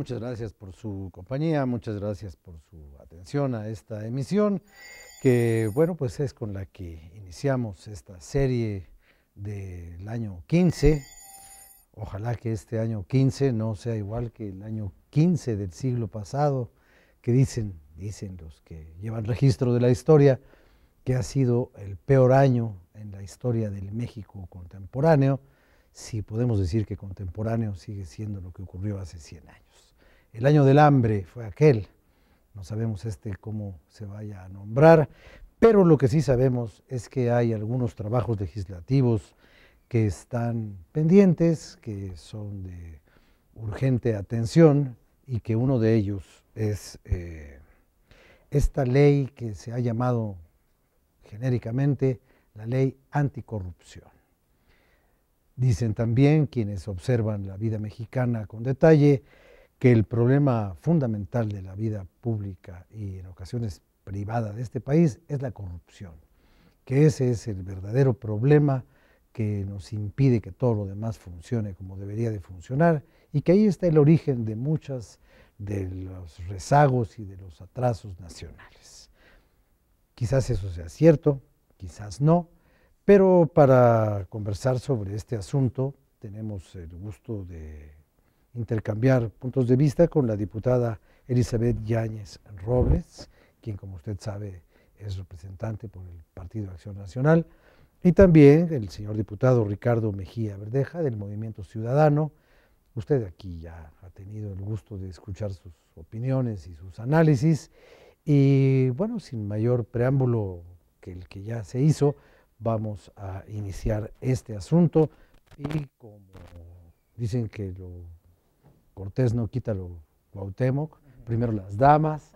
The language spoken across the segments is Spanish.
Muchas gracias por su compañía, muchas gracias por su atención a esta emisión, que bueno, pues es con la que iniciamos esta serie del año 15. Ojalá que este año 15 no sea igual que el año 15 del siglo pasado, que dicen los que llevan registro de la historia, que ha sido el peor año en la historia del México contemporáneo, si podemos decir que contemporáneo sigue siendo lo que ocurrió hace 100 años. El año del hambre fue aquel, no sabemos cómo se vaya a nombrar, pero lo que sí sabemos es que hay algunos trabajos legislativos que están pendientes, que son de urgente atención, y que uno de ellos es esta ley que se ha llamado genéricamente la ley anticorrupción. Dicen también quienes observan la vida mexicana con detalle que el problema fundamental de la vida pública y en ocasiones privada de este país es la corrupción, que ese es el verdadero problema que nos impide que todo lo demás funcione como debería de funcionar, y que ahí está el origen de muchas de los rezagos y de los atrasos nacionales. Quizás eso sea cierto, quizás no, pero para conversar sobre este asunto tenemos el gusto de intercambiar puntos de vista con la diputada Elizabeth Yáñez Robles, quien, como usted sabe, es representante por el Partido Acción Nacional, y también el señor diputado Ricardo Mejía Verdeja, del Movimiento Ciudadano. Usted aquí ya ha tenido el gusto de escuchar sus opiniones y sus análisis, y bueno, sin mayor preámbulo que el que ya se hizo, vamos a iniciar este asunto, y como dicen que lo cortés no quita lo Cuauhtémoc, primero las damas,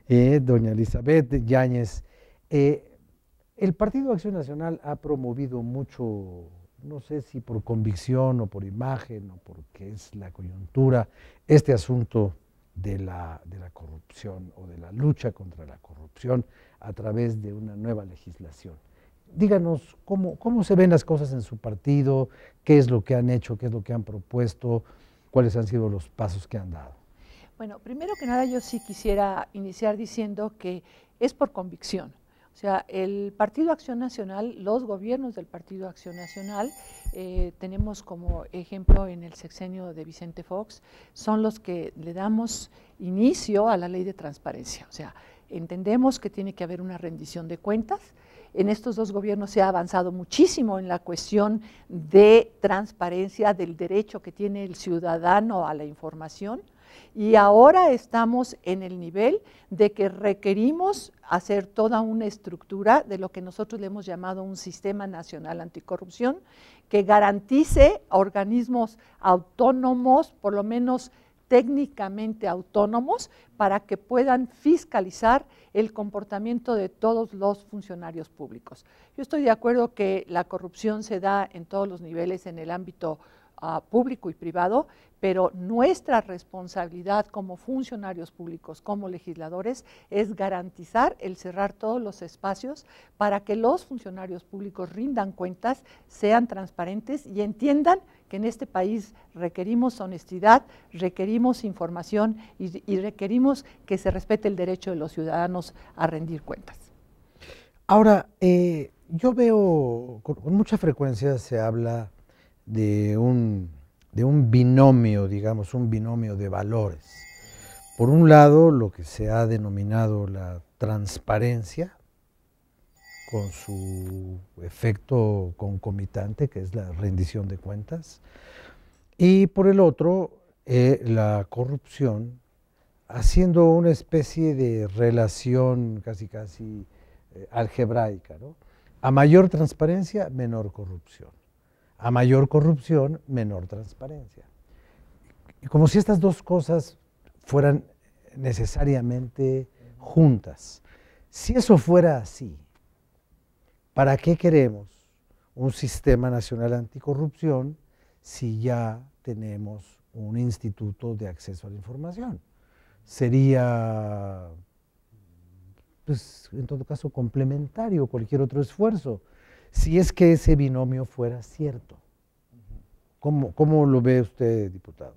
doña Elizabeth Yáñez. El Partido Acción Nacional ha promovido mucho, no sé si por convicción o por imagen o porque es la coyuntura, este asunto de la corrupción o de la lucha contra la corrupción a través de una nueva legislación. Díganos cómo se ven las cosas en su partido, qué es lo que han hecho, qué es lo que han propuesto, cuáles han sido los pasos que han dado. Bueno, primero que nada yo sí quisiera iniciar diciendo que es por convicción. O sea, el Partido Acción Nacional, los gobiernos del Partido Acción Nacional, tenemos como ejemplo en el sexenio de Vicente Fox, son los que le damos inicio a la ley de transparencia. O sea, entendemos que tiene que haber una rendición de cuentas. En estos dos gobiernos se ha avanzado muchísimo en la cuestión de transparencia, del derecho que tiene el ciudadano a la información, y ahora estamos en el nivel de que requerimos hacer toda una estructura de lo que nosotros le hemos llamado un sistema nacional anticorrupción, que garantice organismos autónomos, por lo menos técnicamente autónomos, para que puedan fiscalizar el comportamiento de todos los funcionarios públicos. Yo estoy de acuerdo que la corrupción se da en todos los niveles, en el ámbito público y privado, pero nuestra responsabilidad como funcionarios públicos, como legisladores, es garantizar el cerrar todos los espacios para que los funcionarios públicos rindan cuentas, sean transparentes y entiendan que en este país requerimos honestidad, requerimos información y requerimos que se respete el derecho de los ciudadanos a rendir cuentas. Ahora, yo veo con mucha frecuencia se habla de un binomio, digamos, un binomio de valores. Por un lado, lo que se ha denominado la transparencia, con su efecto concomitante, que es la rendición de cuentas, y por el otro, la corrupción, haciendo una especie de relación casi algebraica, ¿no? A mayor transparencia, menor corrupción. A mayor corrupción, menor transparencia. Y como si estas dos cosas fueran necesariamente juntas. Si eso fuera así, ¿para qué queremos un sistema nacional anticorrupción si ya tenemos un instituto de acceso a la información? Sería, pues, en todo caso, complementario a cualquier otro esfuerzo, si es que ese binomio fuera cierto. ¿Cómo lo ve usted, diputado?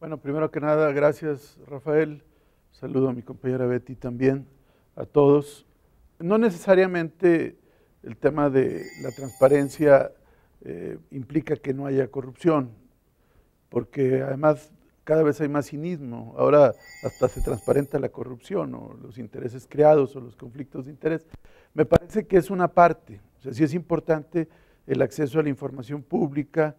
Bueno, primero que nada, gracias Rafael, saludo a mi compañera Betty también, a todos. No necesariamente el tema de la transparencia implica que no haya corrupción, porque además cada vez hay más cinismo, ahora hasta se transparenta la corrupción o los intereses creados o los conflictos de interés. Me parece que es una parte, o sea, sí es importante el acceso a la información pública,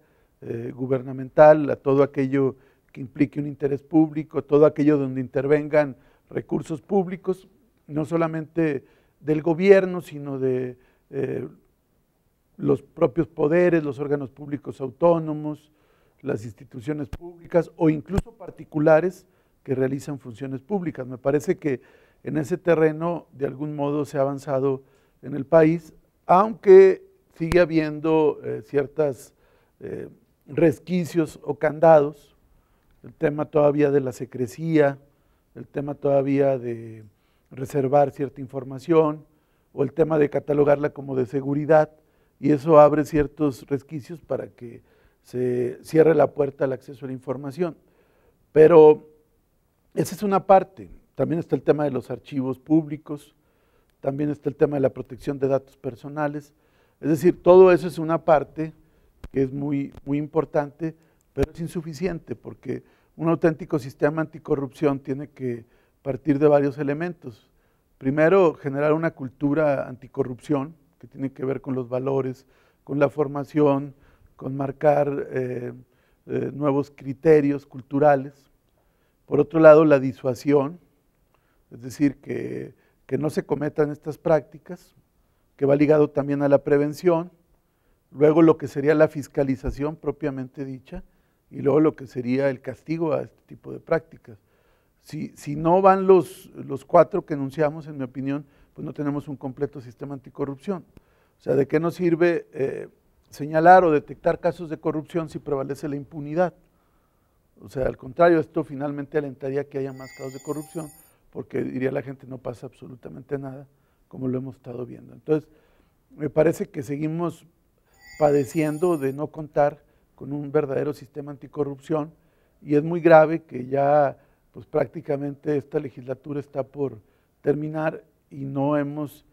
gubernamental, a todo aquello que implique un interés público, todo aquello donde intervengan recursos públicos, no solamente del gobierno, sino de los propios poderes, los órganos públicos autónomos, las instituciones públicas o incluso particulares que realizan funciones públicas. Me parece que en ese terreno de algún modo se ha avanzado en el país, aunque sigue habiendo ciertos resquicios o candados, el tema todavía de la secrecía, el tema todavía de reservar cierta información o el tema de catalogarla como de seguridad, y eso abre ciertos resquicios para que se cierre la puerta al acceso a la información. Pero esa es una parte. También está el tema de los archivos públicos, también está el tema de la protección de datos personales. Es decir, todo eso es una parte que es muy importante, pero es insuficiente porque un auténtico sistema anticorrupción tiene que partir de varios elementos. Primero, generar una cultura anticorrupción que tiene que ver con los valores, con la formación, con marcar nuevos criterios culturales. Por otro lado, la disuasión, es decir, que no se cometan estas prácticas, que va ligado también a la prevención, luego lo que sería la fiscalización propiamente dicha, y luego lo que sería el castigo a este tipo de prácticas. Si no van los cuatro que enunciamos, en mi opinión, pues no tenemos un completo sistema anticorrupción. O sea, ¿de qué nos sirve señalar o detectar casos de corrupción si prevalece la impunidad? O sea, al contrario, esto finalmente alentaría que haya más casos de corrupción, porque diría la gente no pasa absolutamente nada, como lo hemos estado viendo. Entonces, me parece que seguimos padeciendo de no contar con un verdadero sistema anticorrupción, y es muy grave que ya pues prácticamente esta legislatura está por terminar y no hemos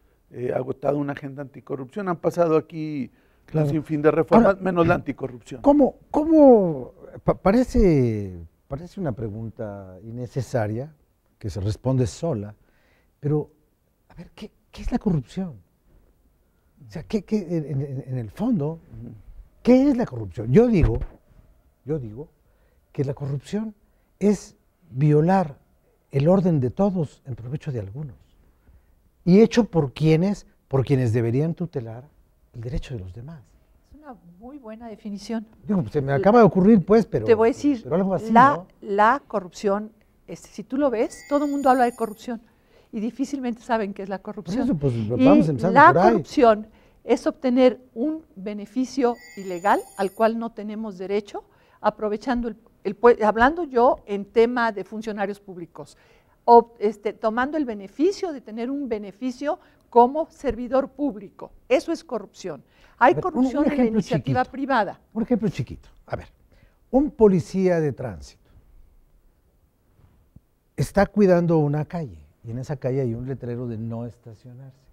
agotado una agenda anticorrupción. Han pasado aquí un sinfín de reformas, ahora, menos la anticorrupción. Parece una pregunta innecesaria, que se responde sola, pero, a ver, ¿qué es la corrupción? O sea, en el fondo, ¿qué es la corrupción? Yo digo que la corrupción es violar el orden de todos en provecho de algunos, y hecho por quienes deberían tutelar el derecho de los demás. Es una muy buena definición. Digo, se me acaba de ocurrir, pues, pero te voy a decir, pero algo así, ¿no? La corrupción, si tú lo ves, todo el mundo habla de corrupción y difícilmente saben qué es la corrupción. Por eso, pues, vamos empezando la por ahí. corrupción es obtener un beneficio ilegal al cual no tenemos derecho, aprovechando hablando yo en tema de funcionarios públicos, tomando el beneficio de tener un beneficio como servidor público. Eso es corrupción. Hay corrupción en la iniciativa privada. Un ejemplo chiquito. A ver, un policía de tránsito está cuidando una calle y en esa calle hay un letrero de no estacionarse.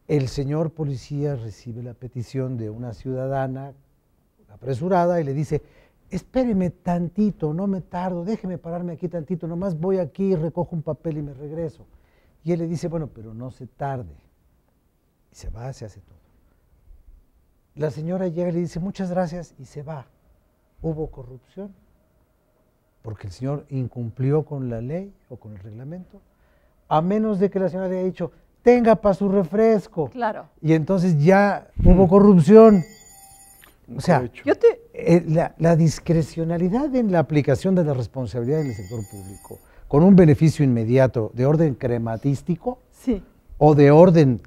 El señor policía recibe la petición de una ciudadana apresurada y le dice: espéreme tantito, no me tardo, déjeme pararme aquí tantito, nomás voy aquí, recojo un papel y me regreso. Y él le dice: bueno, pero no se tarde. Y se va, se hace todo. La señora llega y le dice: muchas gracias, y se va. ¿Hubo corrupción? Porque el señor incumplió con la ley o con el reglamento, a menos de que la señora le haya dicho: tenga para su refresco. Claro. Y entonces ya hubo corrupción. O sea, la discrecionalidad en la aplicación de la responsabilidad en el sector público, con un beneficio inmediato de orden crematístico, sí, o de orden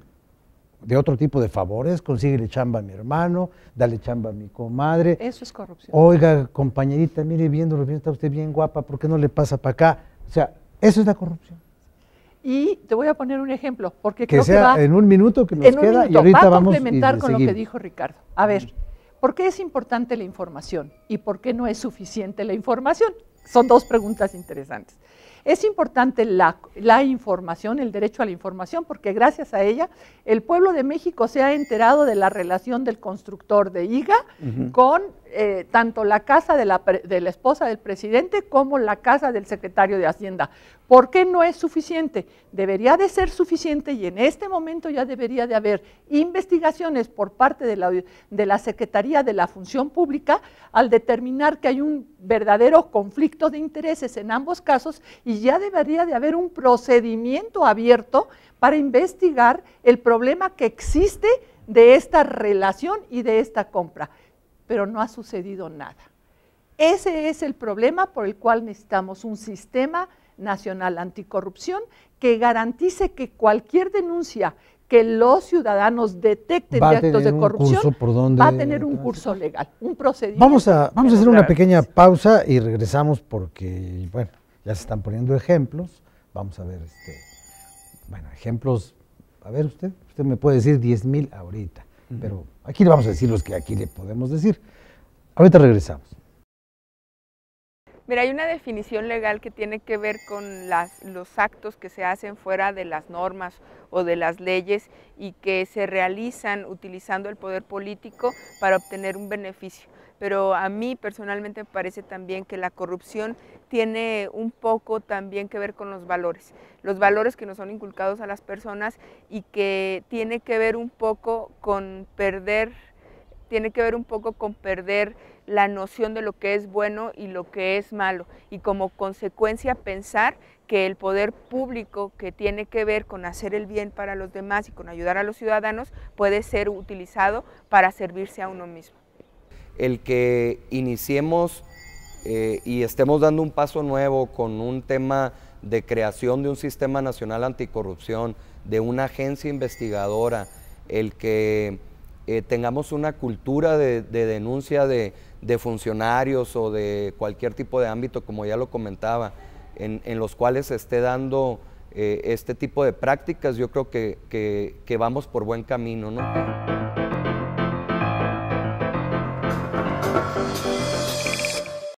de otro tipo de favores: consíguele chamba a mi hermano, dale chamba a mi comadre. Eso es corrupción. Oiga, compañerita, mire, viéndolo bien, está usted bien guapa, ¿por qué no le pasa para acá? O sea, eso es la corrupción. Y te voy a poner un ejemplo, porque que creo sea que va en un minuto que nos queda, y ahorita va vamos a complementar con lo que dijo Ricardo. A ver, ¿por qué es importante la información? ¿Y por qué no es suficiente la información? Son dos preguntas interesantes. Es importante la información, el derecho a la información, porque gracias a ella el pueblo de México se ha enterado de la relación del constructor de IGA con tanto la casa de la esposa del presidente como la casa del secretario de Hacienda. ¿Por qué no es suficiente? Debería de ser suficiente y en este momento ya debería de haber investigaciones por parte de la Secretaría de la Función Pública al determinar que hay un verdadero conflicto de intereses en ambos casos y ya debería de haber un procedimiento abierto para investigar el problema que existe de esta relación y de esta compra. Pero no ha sucedido nada. Ese es el problema por el cual necesitamos un sistema nacional anticorrupción que garantice que cualquier denuncia que los ciudadanos detecten de actos de corrupción va a tener un curso legal, un procedimiento. Vamos a hacer una pequeña pausa y regresamos porque, bueno, ya se están poniendo ejemplos. Vamos a ver, ejemplos. A ver, usted me puede decir 10,000 ahorita, pero aquí le vamos a decir los que aquí le podemos decir. Ahorita regresamos. Mira, hay una definición legal que tiene que ver con los actos que se hacen fuera de las normas o de las leyes y que se realizan utilizando el poder político para obtener un beneficio. Pero a mí personalmente me parece también que la corrupción tiene un poco también que ver con los valores que nos son inculcados a las personas y que tiene que ver un poco con perder la noción de lo que es bueno y lo que es malo y como consecuencia pensar que el poder público que tiene que ver con hacer el bien para los demás y con ayudar a los ciudadanos puede ser utilizado para servirse a uno mismo. El que iniciemos y estemos dando un paso nuevo con un tema de creación de un sistema nacional anticorrupción, de una agencia investigadora, el que tengamos una cultura de denuncia de funcionarios o de cualquier tipo de ámbito, como ya lo comentaba, en los cuales se esté dando este tipo de prácticas, yo creo que vamos por buen camino, ¿no?